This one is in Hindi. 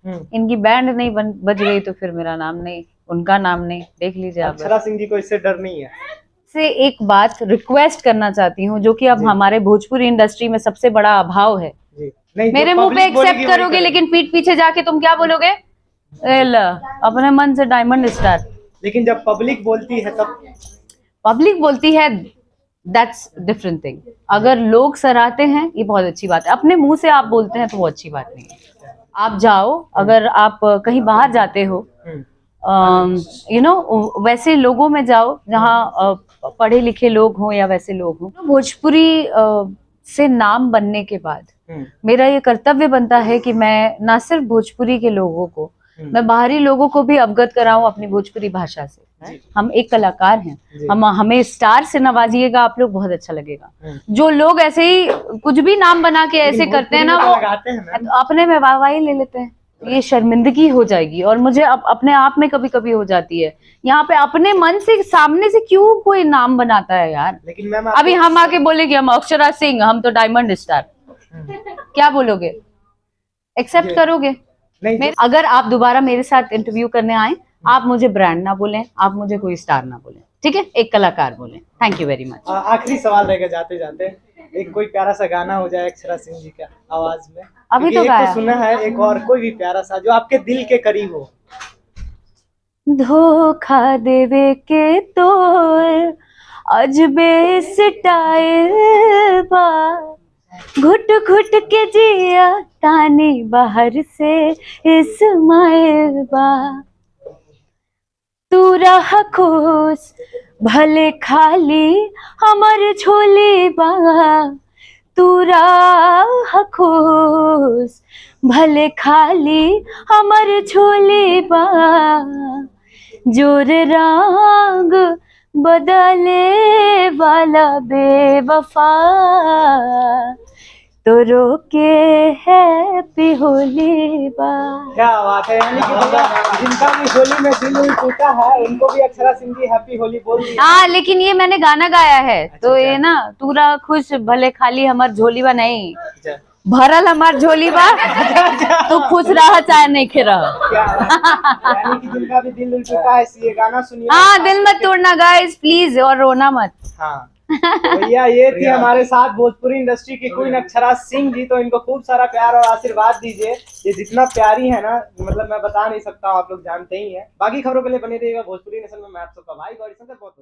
इनकी बैंड नहीं बज गई तो फिर मेरा नाम नहीं, उनका नाम नहीं, देख लीजिए आप। अक्षरा सिंह जी को इससे डर नहीं है? से एक बात रिक्वेस्ट करना चाहती हूँ, जो कि अब हमारे भोजपुरी इंडस्ट्री में सबसे बड़ा अभाव है। नहीं, मेरे मुंह पे एक्सेप्ट करोगे लेकिन पीठ पीछे जाके तुम क्या बोलोगे? अपने मन से डायमंड स्टार। लेकिन जब पब्लिक बोलती है तब? पब्लिक बोलती है दैट्स डिफरेंट थिंग। अगर लोग सराहते हैं ये बहुत अच्छी बात है, अपने मुंह से आप बोलते हैं तो वो अच्छी बात नहीं है। आप जाओ, अगर आप कहीं बाहर जाते हो, वैसे लोगों में जाओ जहाँ पढ़े लिखे लोग हों या वैसे लोग हों। भोजपुरी से नाम बनने के बाद मेरा ये कर्तव्य बनता है कि मैं ना सिर्फ भोजपुरी के लोगों को, मैं बाहरी लोगों को भी अवगत कराऊं अपनी भोजपुरी भाषा से। हम एक कलाकार हैं, हमें स्टार से नवाजिएगा आप लोग, बहुत अच्छा लगेगा। जो लोग ऐसे ही कुछ भी नाम बना के ऐसे करते हैं ना, वो अपने में वाहवाही ले लेते हैं, ये शर्मिंदगी हो जाएगी। और मुझे अपने आप में कभी कभी हो जाती है, यहाँ पे अपने मन से सामने से क्यों कोई नाम बनाता है यार। लेकिन मैम अभी हम आके बोले कि हम अक्षरा सिंह, हम तो डायमंड स्टार, क्या बोलोगे? एक्सेप्ट करोगे? नहीं। अगर आप दोबारा मेरे साथ इंटरव्यू करने आए, आप मुझे ब्रांड ना बोलें, आप मुझे कोई स्टार ना बोलें, ठीक है? एक कलाकार बोलें। Thank you very much. आखिरी सवाल रहेगा जाते जाते, एक कोई प्यारा सा गाना हो जाए अक्षरा सिंह जी का आवाज में। अभी तो गाया, सुना है, एक और कोई भी प्यारा सा जो आपके दिल के करीब हो। धोखा देवे के तोर अजबे स्टाइल बा, घुट घुट के जिया तानी बाहर से इस्माइल बा, तू रह खुश भले खाली हमर झोली बा, तू रह खुश भले खाली हमर झोली बा, जोर रंग बदले वाला बेवफा, तो रोके हैप्पी होली बा। क्या बात है, यानी कि जिनका भी होली में दिल टूटा है उनको भी अक्षरा सिंह जी हैप्पी होली बोल दी। हाँ, लेकिन ये मैंने गाना गाया है। अच्छा, तो ये ना तूरा खुश भले खाली हमार झोली बा नहीं, भरल हमार झोली बा, तू खुश रहा चाहे नहीं खे रहा। यानी कि जिनका भी दिल टूटा है ये गाना सुनिए। हाँ, दिल मत तोड़ना गाइस प्लीज, और रोना मत। हाँ भैया, ये थी हमारे साथ भोजपुरी इंडस्ट्री की क्वीन अक्षरा सिंह जी। तो इनको खूब सारा प्यार और आशीर्वाद दीजिए। ये जितना प्यारी है ना, मतलब मैं बता नहीं सकता हूँ, आप लोग जानते ही हैं। बाकी खबरों के लिए बने रहिएगा भोजपुरी नेशन में। मैं आप सबका भाई गौरी शंकर, बहुत